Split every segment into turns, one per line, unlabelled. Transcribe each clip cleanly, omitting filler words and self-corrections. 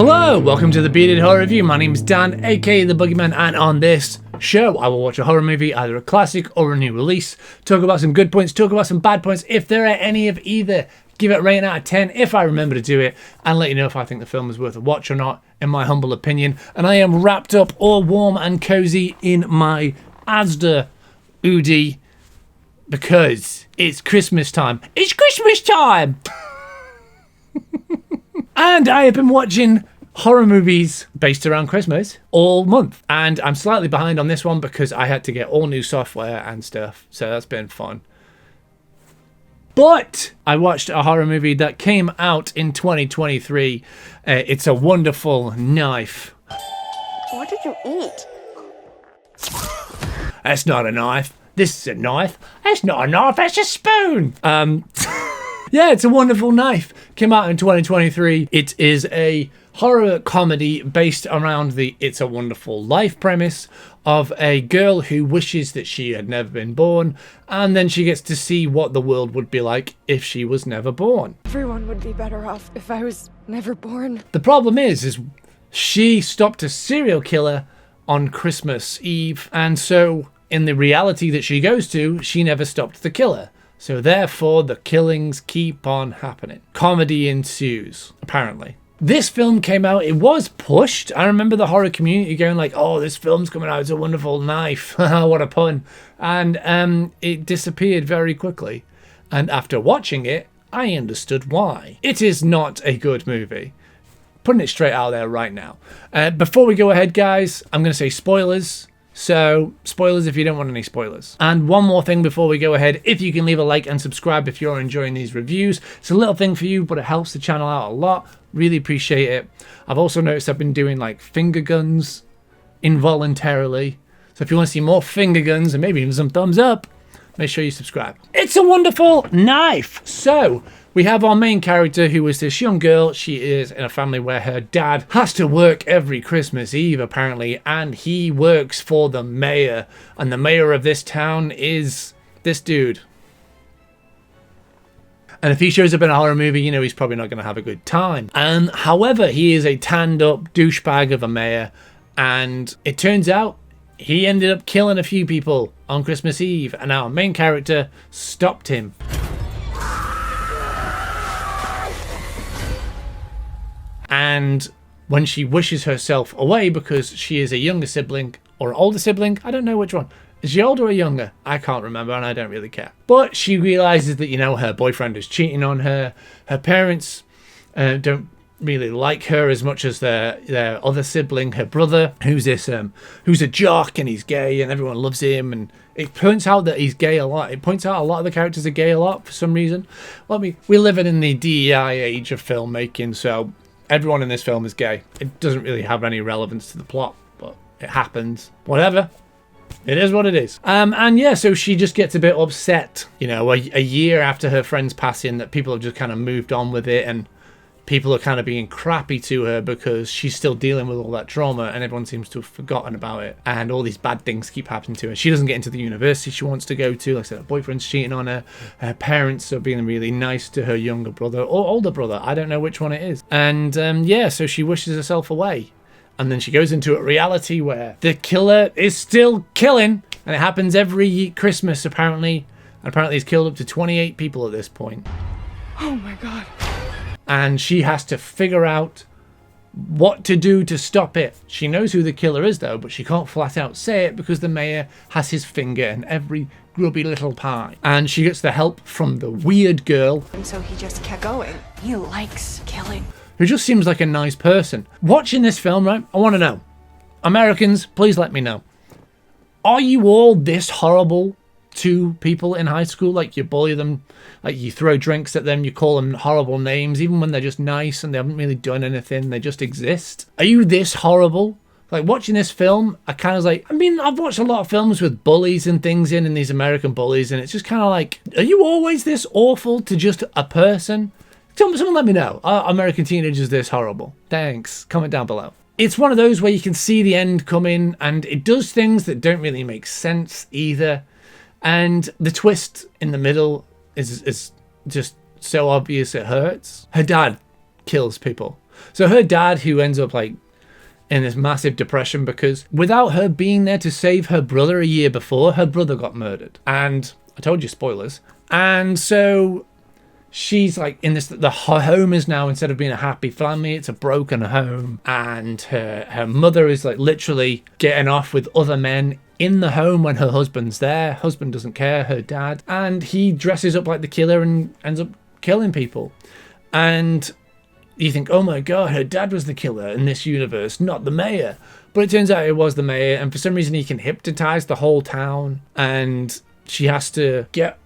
Hello, welcome to the Bearded Horror Review. My name is Dan, aka the Boogey Man, and on this show I will watch a horror movie, either a classic or a new release, talk about some good points, talk about some bad points, if there are any of either, give it a rating out of 10 if I remember to do it, and let you know if I think the film is worth a watch or not, in my humble opinion. And I am wrapped up all warm and cozy in my Asda hoodie because it's Christmas time. It's Christmas time! And I have been watching horror movies based around Christmas all month. And I'm slightly behind on this one because I had to get all new software and stuff. So that's been fun. But I watched a horror movie that came out in 2023. It's a Wonderful Knife.
What did you eat?
That's not a knife. This is a knife. That's not a knife. That's a spoon. Yeah, It's a Wonderful Knife. Came out in 2023. It is a horror comedy based around the It's a Wonderful Life premise of a girl who wishes that she had never been born, and then she gets to see what the world would be like if she was never born.
Everyone would be better off if I was never born.
The problem is she stopped a serial killer on Christmas Eve, and so in the reality that she goes to, she never stopped the killer. So therefore, the killings keep on happening. Comedy ensues, apparently. This film came out, it was pushed. I remember the horror community going like, oh, this film's coming out, It's a Wonderful Knife. What a pun. And it disappeared very quickly. And after watching it, I understood why. It is not a good movie. Putting it straight out there right now. Before we go ahead, guys, I'm going to say spoilers. So, spoilers if you don't want any spoilers. And one more thing before we go ahead, if you can leave a like and subscribe if you're enjoying these reviews. It's a little thing for you, but it helps the channel out a lot. Really appreciate it. I've also noticed I've been doing like finger guns involuntarily. So if you want to see more finger guns and maybe even some thumbs up, make sure you subscribe. It's a Wonderful Knife. So, we have our main character who is this young girl. She is in a family where her dad has to work every Christmas Eve, apparently, and he works for the mayor. And the mayor of this town is this dude. And if he shows up in a horror movie, you know he's probably not going to have a good time. However, he is a tanned up douchebag of a mayor, and it turns out he ended up killing a few people on Christmas Eve, and our main character stopped him. And when she wishes herself away because she is a younger sibling or older sibling, I don't know which one. Is she older or younger? I can't remember and I don't really care. But she realizes that, you know, her boyfriend is cheating on her. Her parents don't really like her as much as their other sibling, her brother, who's a jock and he's gay and everyone loves him. And it points out that he's gay a lot. It points out a lot of the characters are gay a lot for some reason. Well, we're living in the DEI age of filmmaking, so everyone in this film is gay. It doesn't really have any relevance to the plot, but it happens. Whatever. It is what it is. And yeah, so she just gets a bit upset, you know, a year after her friend's passing, that people have just kind of moved on with it and people are kind of being crappy to her because she's still dealing with all that trauma and everyone seems to have forgotten about it. And all these bad things keep happening to her. She doesn't get into the university she wants to go to. Like I said, her boyfriend's cheating on her. Her parents are being really nice to her younger brother or older brother. I don't know which one it is. And yeah, so she wishes herself away. And then she goes into a reality where the killer is still killing. And it happens every Christmas, apparently. And apparently he's killed up to 28 people at this point.
Oh my god.
And she has to figure out what to do to stop it. She knows who the killer is, though, but she can't flat out say it because the mayor has his finger in every grubby little pie. And she gets the help from the weird girl.
And so he just kept going. He likes killing.
Who just seems like a nice person. Watching this film, right, I want to know. Americans, please let me know. Are you all this horrible to people in high school? Like, you bully them, like you throw drinks at them, you call them horrible names, even when they're just nice and they haven't really done anything, they just exist. Are you this horrible? Like, watching this film, I kind of like, I mean, I've watched a lot of films with bullies and things in, and these American bullies, and it's just kind of like, are you always this awful to just a person? Someone let me know. Are American teenagers this horrible? Thanks. Comment down below. It's one of those where you can see the end coming, and it does things that don't really make sense either. And the twist in the middle is just so obvious it hurts. Her dad kills people. So her dad, who ends up like in this massive depression because without her being there to save her brother a year before, her brother got murdered. And I told you, spoilers. And so she's like in this, her home is now, instead of being a happy family, it's a broken home. And her mother is like literally getting off with other men in the home when her husband's there. Husband doesn't care, her dad. And he dresses up like the killer and ends up killing people. And you think, oh my God, her dad was the killer in this universe, not the mayor. But it turns out it was the mayor, and for some reason he can hypnotize the whole town, and she has to get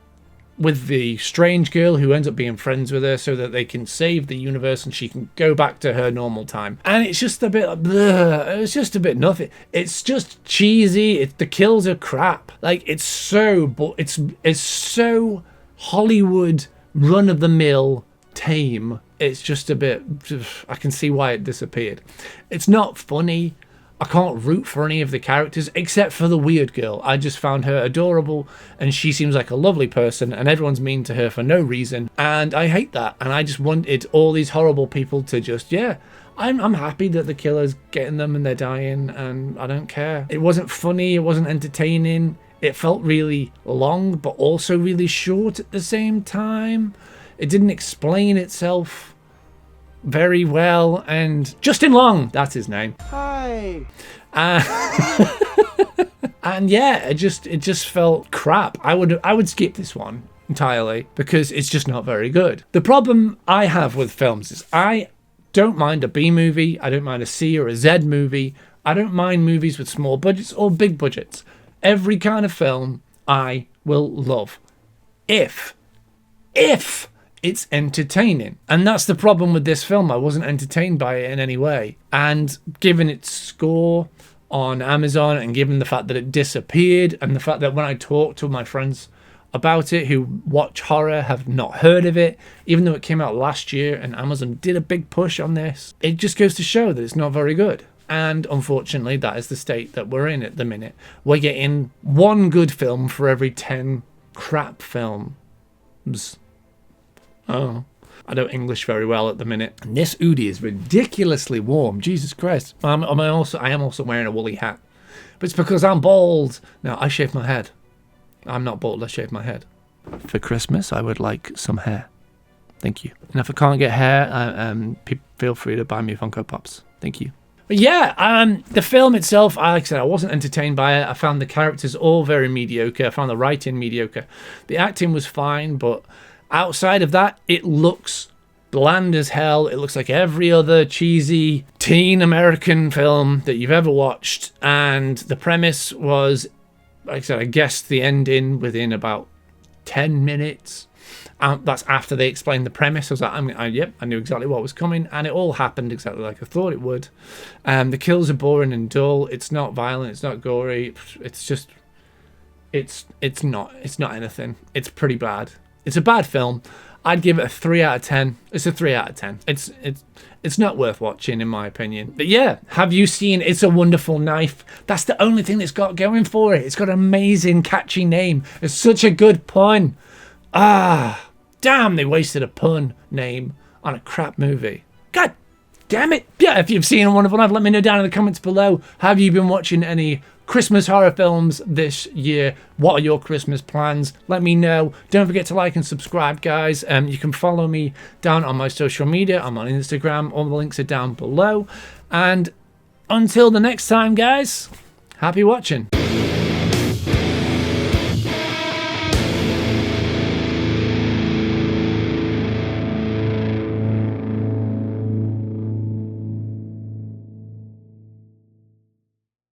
with the strange girl who ends up being friends with her so that they can save the universe and she can go back to her normal time. And it's just a bit like, bleh, it's just a bit nothing. It's just cheesy. The kills are crap. Like, it's so Hollywood run-of-the-mill tame. It's just a bit, I can see why it disappeared. It's not funny. I can't root for any of the characters except for the weird girl. I just found her adorable, and she seems like a lovely person, and everyone's mean to her for no reason, and I hate that. And I just wanted all these horrible people to just, yeah, I'm happy that the killer's getting them and they're dying, and I don't care. It wasn't funny, it wasn't entertaining. It felt really long, but also really short at the same time. It didn't explain itself very well, and Justin Long, that's his name.
Hi.
And yeah, it just felt crap. I would skip this one entirely because it's just not very good. The problem I have with films is I don't mind a B movie, I don't mind a C or a Z movie, I don't mind movies with small budgets or big budgets. Every kind of film I will love if it's entertaining. And that's the problem with this film. I wasn't entertained by it in any way. And given its score on Amazon, and given the fact that it disappeared, and the fact that when I talk to my friends about it who watch horror have not heard of it, even though it came out last year and Amazon did a big push on this, it just goes to show that it's not very good. And unfortunately, that is the state that we're in at the minute. We're getting one good film for every 10 crap films. Oh, I don't English very well at the minute. And this hoodie is ridiculously warm. Jesus Christ. I am also wearing a woolly hat. But it's because I'm bald. Now, I shave my head. I'm not bald, I shave my head. For Christmas, I would like some hair. Thank you. And if I can't get hair, feel free to buy me Funko Pops. Thank you. But yeah, the film itself, like I said, I wasn't entertained by it. I found the characters all very mediocre. I found the writing mediocre. The acting was fine, but outside of that, it looks bland as hell. It looks like every other cheesy teen American film that you've ever watched. And the premise was, like I said, I guessed the ending within about 10 minutes. That's after they explained the premise. I was like, yep, I knew exactly what was coming. And it all happened exactly like I thought it would. The kills are boring and dull. It's not violent. It's not gory. It's just, it's not anything. It's pretty bad. It's a bad film. I'd give it a 3 out of 10. It's a 3 out of 10. It's not worth watching, in my opinion. But yeah, have you seen It's a Wonderful Knife? That's the only thing that's got going for it. It's got an amazing, catchy name. It's such a good pun. Ah, damn, they wasted a pun name on a crap movie. God damn it. Yeah, if you've seen A Wonderful Knife, let me know down in the comments below. Have you been watching any Christmas horror films this year? What are your Christmas plans? Let me know. Don't forget to like and subscribe, guys. You can follow me down on my social media. I'm on Instagram. All the links are down below. And until the next time, guys, happy watching.